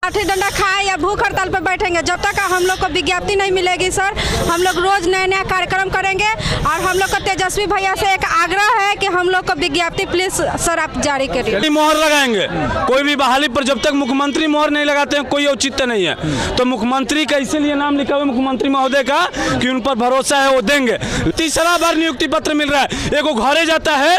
लाठी डंडा खाए या भूख हड़ताल पर बैठेंगे जब तक हम लोग को विज्ञप्ति नहीं मिलेगी सर। हम लोग रोज नए नए कार्यक्रम करेंगे और हम लोग को तेजस्वी भैया से एक आग्रह है कि हम लोग को विज्ञप्ति प्लीज सर आप जारी करिए। मोहर लगाएंगे, कोई भी बहाली पर जब तक मुख्यमंत्री मोहर नहीं लगाते हैं कोई औचित्य नहीं है। तो मुख्यमंत्री का इसीलिए नाम लिखा हुआ मुख्यमंत्री महोदय का कि उन पर भरोसा है, वो देंगे। तीसरा बार नियुक्ति पत्र मिल रहा है, एगो घरे जाता है,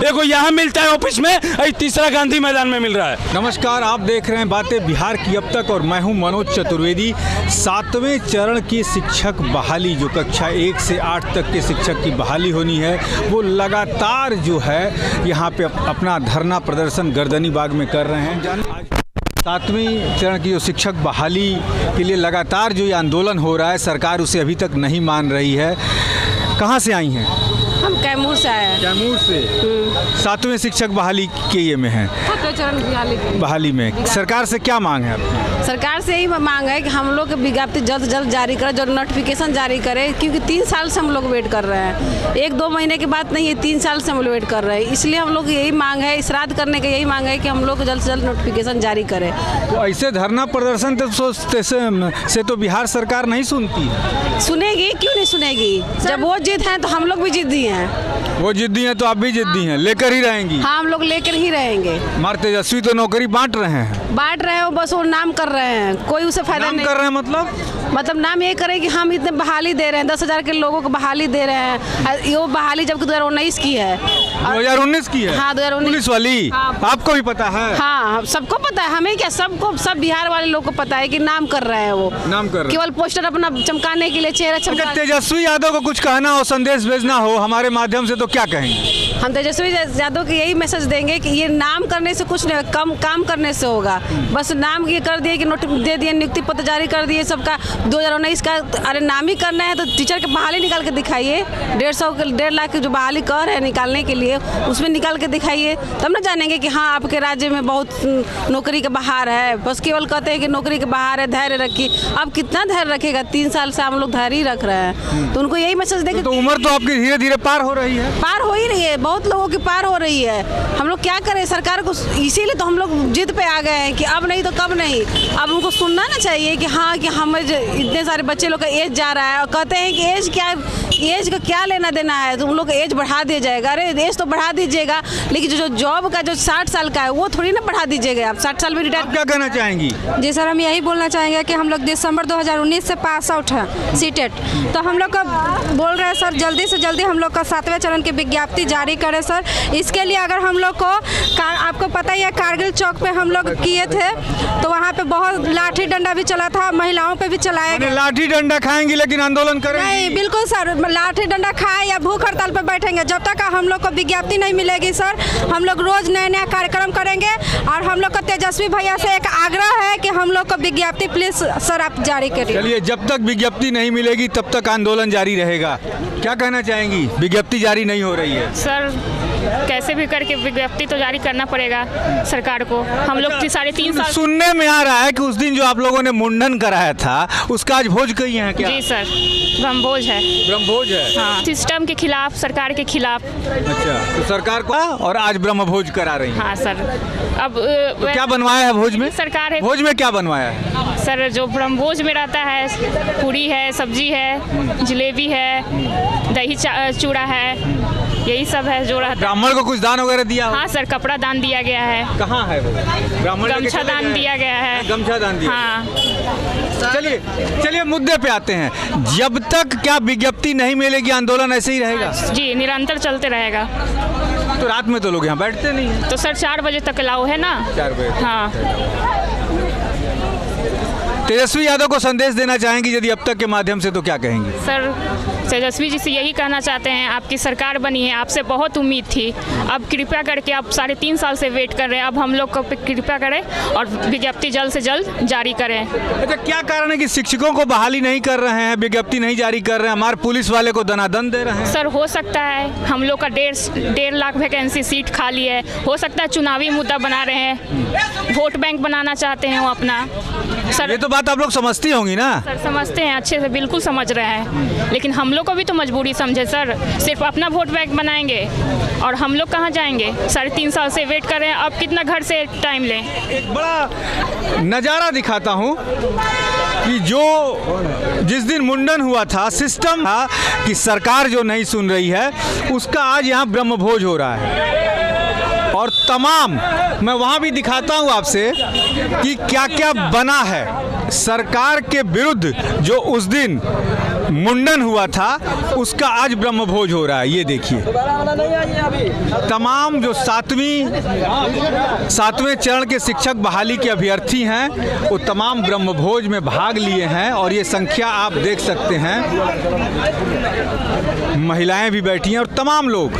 एगो यहाँ मिलता है ऑफिस में, तीसरा गांधी मैदान में मिल रहा है। नमस्कार, आप देख रहे हैं बातें बिहार की अब तक और मैं हूं मनोज चतुर्वेदी। 7वें चरण की शिक्षक बहाली, जो कक्षा 1 से 8 तक के शिक्षक की बहाली होनी है, वो लगातार जो है यहाँ पे अपना धरना प्रदर्शन गर्दनी बाग में कर रहे हैं। 7वें चरण की जो शिक्षक बहाली के लिए लगातार जो ये आंदोलन हो रहा है, सरकार उसे अभी तक नहीं मान रही है। कहाँ से आई हैं? हम कैमूर से आए हैं। कैमूर से 7वें शिक्षक बहाली के ये में हैं, 7वें चरण बहाली में सरकार से क्या मांग है आपकी? सरकार से यही मांग है कि हम लोग विज्ञप्ति जल्द से जल्द जारी करे, जो नोटिफिकेशन जारी करे, क्योंकि 3 साल से हम लोग वेट कर रहे हैं। 1-2 महीने की बात नहीं है, 3 साल से हम लोग वेट कर रहे हैं। इसलिए हम लोग यही मांग है, श्राद्ध करने का यही मांग है कि हम लोग जल्द से जल्द नोटिफिकेशन जारी करें। तो ऐसे धरना प्रदर्शन से तो बिहार सरकार नहीं सुनती है। सुनेगी, क्यों नहीं सुनेगी? जब वो जिद है तो हम लोग भी जिद्दी हैं। वो जिद्दी हैं तो आप भी जिद्दी हैं, लेकर ही रहेंगी? हाँ, हम लोग लेकर ही रहेंगे। हमारे तेजस्वी तो नौकरी बांट रहे हैं, बस वो नाम कर रहे हैं, कोई उसे फायदा नहीं कर रहे हैं। मतलब नाम ये करें कि हम इतने बहाली दे रहे हैं, 10,000 के लोगों को बहाली दे रहे हैं। वो बहाली जबकि 2019 की है। 2019 की है? हाँ, 2019 पुलिस वाली। हाँ। आपको भी पता है? हाँ, सबको पता है। हमें क्या, सब बिहार वाले लोग को पता है कि नाम कर रहे हैं। वो नाम कर रहे हैं केवल पोस्टर अपना चमकाने के लिए, चेहरा चमका। तेजस्वी यादव को कुछ कहना हो, संदेश भेजना हो हमारे माध्यम से, तो क्या कहेंगे? हम तेजस्वी यादव को यही मैसेज देंगे कि ये नाम करने से कुछ नहीं, कम काम करने से होगा। बस नाम ये कर दिए कि नोटिस दे दिए, नियुक्ति पत्र जारी कर दिए सबका 2019 का। अरे नाम ही करना है तो टीचर के बहाली निकाल के दिखाइए। 1.5 लाख की जो बहाली कह रहे हैं निकालने के लिए, उसमें निकाल के दिखाइए, तब ना जानेंगे कि हाँ आपके राज्य में बहुत नौकरी का बहार है। बस केवल कहते हैं कि नौकरी का बहार है, धैर्य रखिए। अब कितना धैर्य रखेगा? 3 साल से हम लोग धैर्य ही रख रहे हैं। तो उनको यही मैसेज देंगे। तो उम्र तो आपकी धीरे धीरे पार हो रही है। पार हो ही रही है, बहुत लोगों की पार हो रही है। हम लोग क्या करें? सरकार को इसीलिए तो हम लोग जिद पे आ गए हैं कि अब नहीं तो कब नहीं। अब उनको सुनना ना चाहिए कि हाँ कि हम इतने सारे बच्चे लोग का एज जा रहा है और कहते हैं कि एज का क्या लेना देना है, तो उन लोग एज बढ़ा दिया जाएगा। अरे एज तो बढ़ा दीजिएगा, लेकिन जो जॉब का जो 60 साल का है वो थोड़ी ना बढ़ा दीजिएगा। आप 60 साल में रिटायर। क्या कहना चाहेंगी? जी सर, हम यही बोलना चाहेंगे कि हम लोग दिसंबर 2019 से पास आउट हैं सीटेट, तो हम लोग का बोल रहे हैं सर जल्दी से जल्दी हम लोग का 7वें चरण की विज्ञप्ति जारी करें सर। इसके लिए अगर हम लोग को आपको पता ही है, कारगिल चौक पे हम लोग किए थे तो वहाँ पे बहुत लाठी डंडा भी चला था, महिलाओं पे भी चलाया गया। लाठी डंडा खाएंगी लेकिन आंदोलन करेंगी? नहीं, बिल्कुल सर, लाठी डंडा खाए या भूख हड़ताल पर बैठेंगे जब तक हम लोग को विज्ञप्ति नहीं मिलेगी सर। हम लोग रोज नए नए कार्यक्रम करेंगे और हम लोग को तेजस्वी भैया से एक आग्रह है कि हम लोग को विज्ञप्ति प्लीज सर आप जारी करिए। चलिए, जब तक विज्ञप्ति नहीं मिलेगी तब तक आंदोलन जारी रहेगा। क्या कहना चाहेंगी? विज्ञप्ति जारी नहीं हो रही है सर, कैसे भी करके विज्ञप्ति तो जारी करना पड़ेगा सरकार को। हम लोग 3.5 साल सुनने में आ रहा है कि उस दिन जो आप लोगों ने मुंडन कराया था उसका आज भोज कही है क्या? जी सर, ब्रह्मभोज है। ब्रह्मभोज है? हाँ, सिस्टम के खिलाफ, सरकार के खिलाफ। अच्छा, तो सरकार को और आज ब्रह्मभोज करा रही है? हाँ सर। अब तो क्या बनवाया है भोज में? सरकार है। भोज में क्या बनवाया है सर? जो ब्रह्मभोज में रहता है, पूरी है, सब्जी है, जलेबी है, दही चूड़ा है, यही सब है जो रहता। ब्राह्मण को कुछ दान वगैरह दिया? हाँ सर, कपड़ा दान दिया गया है। कहाँ है वो? ब्राह्मण गमछा दान दिया गया है। गमछा दान दिया? हाँ। चलिए मुद्दे पे आते हैं। जब तक क्या विज्ञप्ति नहीं मिलेगी आंदोलन ऐसे ही रहेगा? जी, निरंतर चलते रहेगा। तो रात में तो लोग यहाँ बैठते नहीं हैं। तो सर 4 बजे तक अलाउ है ना? 4 बजे। हाँ। तेजस्वी यादव को संदेश देना चाहेंगी यदि अब तक के माध्यम से, तो क्या कहेंगी? सर, तेजस्वी जी से यही कहना चाहते हैं, आपकी सरकार बनी है, आपसे बहुत उम्मीद थी। अब कृपया करके, आप 3.5 साल से वेट कर रहे हैं, अब हम लोग को कृपया करें और विज्ञप्ति जल्द से जल्द जारी करें। अच्छा, क्या कारण है कि शिक्षकों को बहाली नहीं कर रहे हैं, विज्ञप्ति नहीं जारी कर रहे हैं, हमारे पुलिस वाले को दनादन दे रहे हैं? सर, हो सकता है हम लोग का 1.5 लाख वैकेंसी सीट खाली है, हो सकता है चुनावी मुद्दा बना रहे हैं, वोट बैंक बनाना चाहते हैं वो अपना। सर, ये तो बात आप लोग समझती होंगी ना? सर समझते हैं, अच्छे से बिल्कुल समझ रहे हैं, लेकिन हम लोग को भी तो मजबूरी समझे सर। सिर्फ अपना वोट बैंक बनाएंगे और हम लोग कहाँ जाएंगे? 3.5 साल से वेट कर रहे हैं, अब कितना घर से टाइम लें? एक बड़ा नज़ारा दिखाता हूँ कि जिस दिन मुंडन हुआ था, सिस्टम था कि सरकार जो नहीं सुन रही है उसका आज यहाँ ब्रह्मभोज हो रहा है। और तमाम, मैं वहाँ भी दिखाता हूँ आपसे कि क्या क्या बना है सरकार के विरुद्ध। जो उस दिन मुंडन हुआ था उसका आज ब्रह्मभोज हो रहा है। ये देखिए, तमाम जो सातवें चरण के शिक्षक बहाली के अभ्यर्थी हैं वो तमाम ब्रह्मभोज में भाग लिए हैं। और ये संख्या आप देख सकते हैं, महिलाएं भी बैठी हैं और तमाम लोग।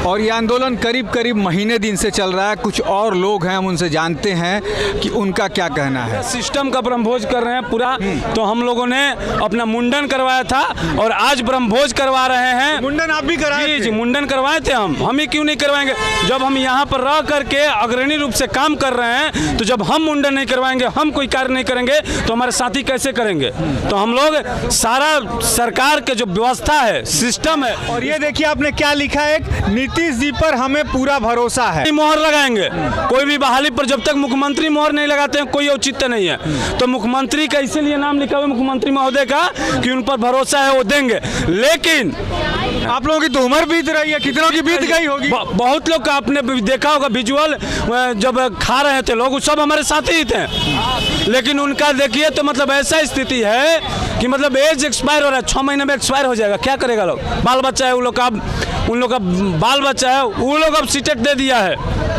और ये आंदोलन करीब करीब महीने दिन से चल रहा है। कुछ और लोग हैं, हम उनसे जानते हैं कि उनका क्या कहना है। सिस्टम का ब्रह्मभोज कर रहे हैं पूरा। तो हम लोगों ने अपना मुंडन करवाया था और आज ब्रह्मभोज करवा रहे हैं। मुंडन आप भी कराए? जी, मुंडन करवाए थे हम ही क्यों नहीं करवाएंगे? जब हम यहाँ पर रह करके अग्रणी रूप से काम कर रहे हैं, तो जब हम मुंडन नहीं करवाएंगे, हम कोई कार्य नहीं करेंगे, तो हमारे साथी कैसे करेंगे? तो हम लोग सारा सरकार के जो व्यवस्था है, सिस्टम है। और ये देखिए आपने क्या लिखा है, नीतीश जी पर हमें पूरा भरोसा है। मोहर लगाएंगे कोई भी बहाली पर, जब तक मुख्यमंत्री मोहर नहीं लगाते हैं कोई औचित्य नहीं है। तो मुख्यमंत्री का इसीलिए नाम लिखा हुआ मुख्यमंत्री महोदय का कि उन पर भरोसा है, वो देंगे। लेकिन आप लोगों की तो उम्र बीत रही है, कितनों की बीत गई होगी? बहुत लोग का आपने देखा होगा विजुअल, जब खा रहे थे लोग, सब हमारे साथी ही थे। लेकिन उनका देखिए तो मतलब ऐसा स्थिति है कि मतलब एज एक्सपायर हो रहा है, 6 महीने में एक्सपायर हो जाएगा। क्या करेगा लोग? बाल बच्चा है उन लोग का बाल बच्चा है, वो लोग अब सीटेट दे दिया है।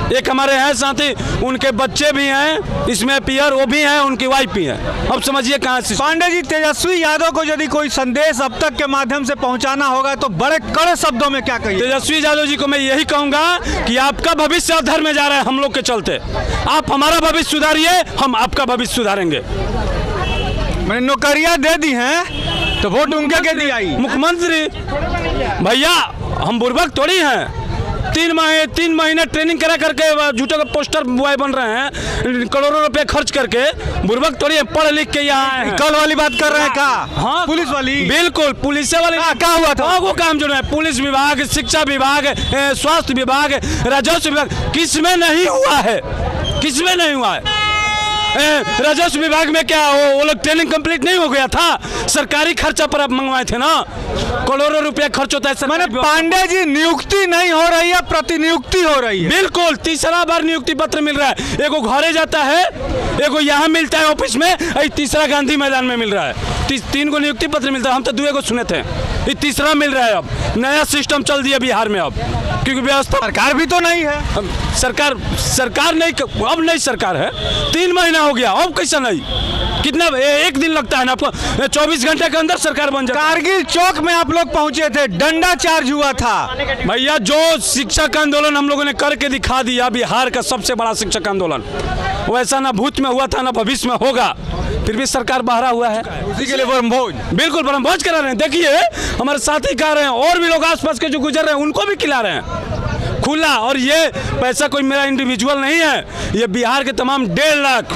एक हमारे हैं साथी, उनके बच्चे भी हैं इसमें पीयर, वो भी हैं, उनकी वाइफ भी है। अब समझिए कहाँ से। पांडे जी, तेजस्वी यादव को यदि कोई संदेश अब तक के माध्यम से पहुंचाना होगा तो बड़े कड़े शब्दों में क्या कहिए? तेजस्वी यादव जी को मैं यही कहूंगा कि आपका भविष्य अधर में जा रहा है हम लोग के चलते। आप हमारा भविष्य सुधारिए, हम आपका भविष्य सुधारेंगे। मैंने नौकरियां दे दी हैं तो वोट उनके के दी आई। मुख्यमंत्री भैया, हम बुर्बक थोड़ी हैं। 3 महीने ट्रेनिंग करा करके झूठे का पोस्टर बॉय बन रहे हैं, करोड़ों रुपए खर्च करके। बुर्बक थोड़ी है, पढ़ लिख के यहाँ आए हैं। कल वाली बात कर रहे हैं का? हाँ, पुलिस वाली? बिल्कुल, पुलिस वाली। क्या हुआ था? वो काम जो है, पुलिस विभाग, शिक्षा विभाग, स्वास्थ्य विभाग, राजस्व विभाग, किसमें नहीं हुआ है? किसमें नहीं हुआ है? राजस्व विभाग में क्या वो लोग ट्रेनिंग कंप्लीट नहीं हो गया था? सरकारी खर्चा पर आप मंगवाए थे ना, करोड़ों रुपया खर्च होता है। मैंने पांडे जी, नियुक्ति नहीं हो रही है, प्रतिनियुक्ति हो रही है। बिल्कुल, तीसरा बार नियुक्ति पत्र मिल रहा है। एगो घरे जाता है, एगो यहाँ मिलता है ऑफिस में, तीसरा गांधी मैदान में मिल रहा है। 3 को नियुक्ति पत्र मिलता है। हम तो 2 को सुने थे, ये तीसरा मिल रहा है। अब नया सिस्टम चल दिया बिहार में अब, क्योंकि व्यवस्था सरकार भी तो नहीं है। सरकार नहीं, अब नई सरकार है। 3 महीना हो गया, अब कैसा नहीं? कितना एक दिन लगता है ना आपको? 24 घंटे के अंदर सरकार बन जाती है। कारगिल चौक में आप लोग पहुंचे थे, डंडा चार्ज हुआ था। भैया, जो शिक्षक आंदोलन हम लोगों ने करके दिखा दिया, बिहार का सबसे बड़ा शिक्षक आंदोलन, वैसा ना भूत में हुआ था ना भविष्य में होगा। फिर भी सरकार बहरा हुआ है, उसी के लिए ब्रह्मभोज। बिल्कुल ब्रह्मभोज करा रहे हैं। देखिए, हमारे साथी खा रहे हैं, और भी लोग आसपास के जो गुजर रहे हैं उनको भी खिला रहे हैं खुला। और ये पैसा कोई मेरा इंडिविजुअल नहीं है, ये बिहार के तमाम 1.5 लाख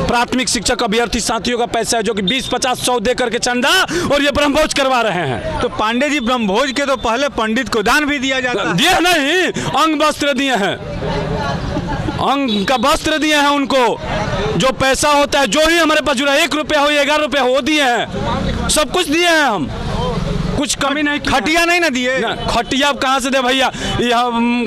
प्राथमिक शिक्षक अभ्यर्थी साथियों का पैसा है, जो कि 20, 50, 100 दे करके चंदा, और ये ब्रह्मभोज करवा रहे हैं। तो पांडे जी, ब्रह्मभोज के तो पहले पंडित को दान भी दिया जाता है। दिए नहीं, अंग वस्त्र दिए हैं, अंग का वस्त्र दिए हैं उनको। जो पैसा होता है, जो ही हमारे पास जुड़ा, 1 रुपया हो, 11 रुपया हो, दिए हैं। सब कुछ दिए हैं हम, कुछ कमी नहीं। खटिया नहीं ना दिए? खटिया आप कहाँ से दे भैया?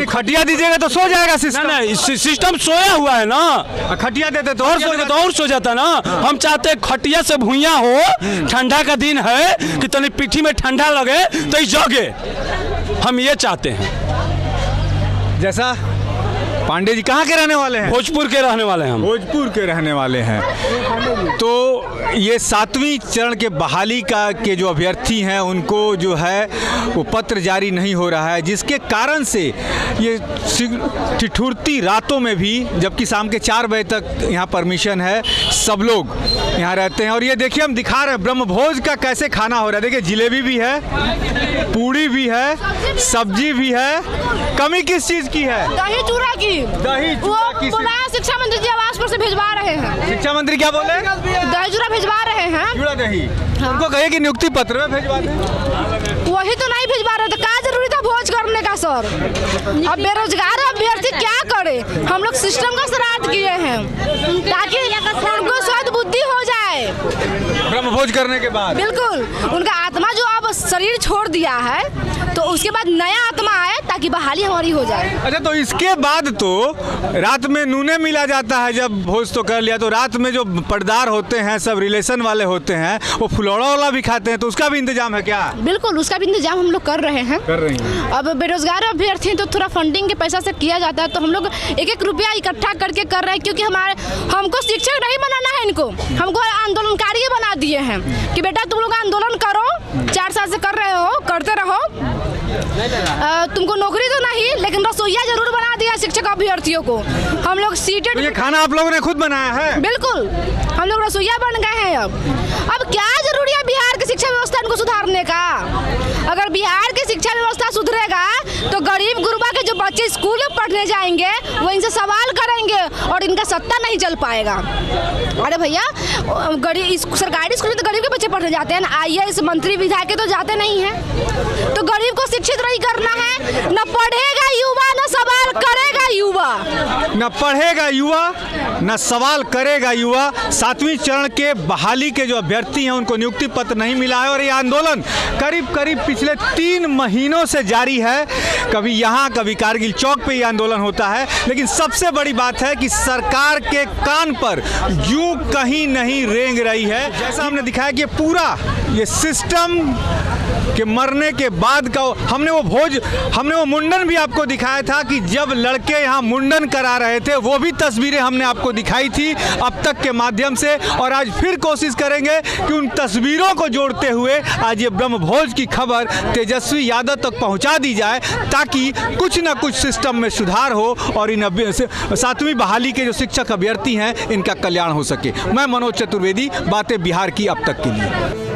खटिया दीजिएगा तो सो जाएगा सिस्टम। नहीं, सिस्टम सोया हुआ है ना। खटिया देते तो और सो जाता ना। हम चाहते हैं खटिया से भुइयां हो, ठंडा का दिन है कि तनी पीठी में ठंडा लगे तो जगे, हम ये चाहते हैं। जैसा पांडे जी कहाँ के रहने वाले हैं? भोजपुर के रहने वाले हैं हम। भोजपुर के रहने वाले हैं। तो ये 7वीं चरण के बहाली के जो अभ्यर्थी हैं उनको जो है वो पत्र जारी नहीं हो रहा है, जिसके कारण से ये ठिठुरती रातों में भी, जबकि शाम के 4 बजे तक यहाँ परमिशन है, सब लोग यहाँ रहते हैं। और ये देखिए, हम दिखा रहे हैं ब्रह्मभोज का कैसे खाना हो रहा है। देखिए, जिलेबी भी है, पूड़ी भी है, सब्जी भी है। कमी किस चीज़ की है? दही चूड़ा की। दही चूड़ा की बुलाया शिक्षा मंत्री जी आवास पर से भिजवा रहे हैं। शिक्षा मंत्री क्या बोले? दही चूड़ा भिजवा रहे हैं। चूड़ा दही उनको कहे कि नियुक्ति पत्र में भिजवा दें। वही तो नहीं भिजवा रहे, तो क्या जरूरी था भोज करने का सर? अब बेरोजगार अभ्यर्थी क्या करे? हम लोग सिस्टम का श्राद्ध किए हैं ताकि उनको सद बुद्धि हो जाए ब्रह्मभोज करने के बाद। बिल्कुल, उनका आत्मा जो अब शरीर छोड़ दिया है तो उसके बाद नया आत्मा आए ताकि बहाली हमारी हो जाए। अच्छा, तो इसके बाद तो रात में नूने मिला जाता है, जब भोज तो कर लिया तो रात में जो पर्दार होते हैं सब रिलेशन वाले होते हैं वो फुलौड़ा वाला भी खाते हैं, तो उसका भी इंतजाम है क्या? बिल्कुल, उसका भी इंतजाम हम लोग कर रहे हैं। अब बेरोजगार अभ्यर्थी तो थोड़ा फंडिंग के पैसा से किया जाता है, तो हम लोग एक एक रुपया इकट्ठा करके कर रहे हैं, क्योंकि हमको शिक्षक नहीं बनाना है, इनको हमको आंदोलनकारी बना दिए हैं कि बेटा तुम लोग आंदोलन करो, 4 साल से कर रहे हो, करते रहो, तुमको नौकरी तो नहीं लेकिन रसोईया जरूर बना दिया शिक्षक अभ्यर्थियों को। हम लोग सीटेड। तो ये खाना आप लोगों ने खुद बनाया है? बिल्कुल, हम लोग रसोईया बन गए हैं। अब क्या जरूरी है बिहार की शिक्षा व्यवस्था इनको सुधारने का? अगर बिहार की शिक्षा व्यवस्था सुधरेगा तो गरीब गुरबा के जो बच्चे स्कूल में पढ़ने जाएंगे वो इनसे सवाल करेंगे और इनका सत्ता नहीं चल पाएगा। अरे भैया, सरकारी स्कूल में तो गरीब के बच्चे पढ़ने जाते हैं, IAS मंत्री विधायक तो जाते नहीं हैं। तो गरीब को शिक्षित नहीं करना है, न पढ़ेगा युवा न सवाल करेगा युवा। न पढ़ेगा युवा न सवाल करेगा युवा। 7वीं चरण के बहाली के जो अभ्यर्थी हैं उनको नियुक्ति पत्र नहीं मिला है और ये आंदोलन करीब करीब पिछले 3 महीनों से जारी है। कभी यहाँ कभी कारगिल चौक पे ये आंदोलन होता है, लेकिन सबसे बड़ी बात है कि सरकार के कान पर यूं कहीं नहीं रेंग रही है। जैसा हमने दिखाया कि पूरा ये सिस्टम के मरने के बाद का हमने वो मुंडन भी आपको दिखाया था कि जब लड़के यहाँ मुंडन करा रहे थे, वो भी तस्वीरें हमने आपको दिखाई थी अब तक के माध्यम से, और आज फिर कोशिश करेंगे कि उन तस्वीरों को जोड़ते हुए आज ये ब्रह्मभोज की खबर तेजस्वी यादव तक पहुँचा दी जाए, ताकि कुछ ना कुछ सिस्टम में सुधार हो और इन 7वीं बहाली के जो शिक्षक अभ्यर्थी हैं इनका कल्याण हो सके। मैं मनोज चतुर्वेदी, बातें बिहार की अब तक के लिए।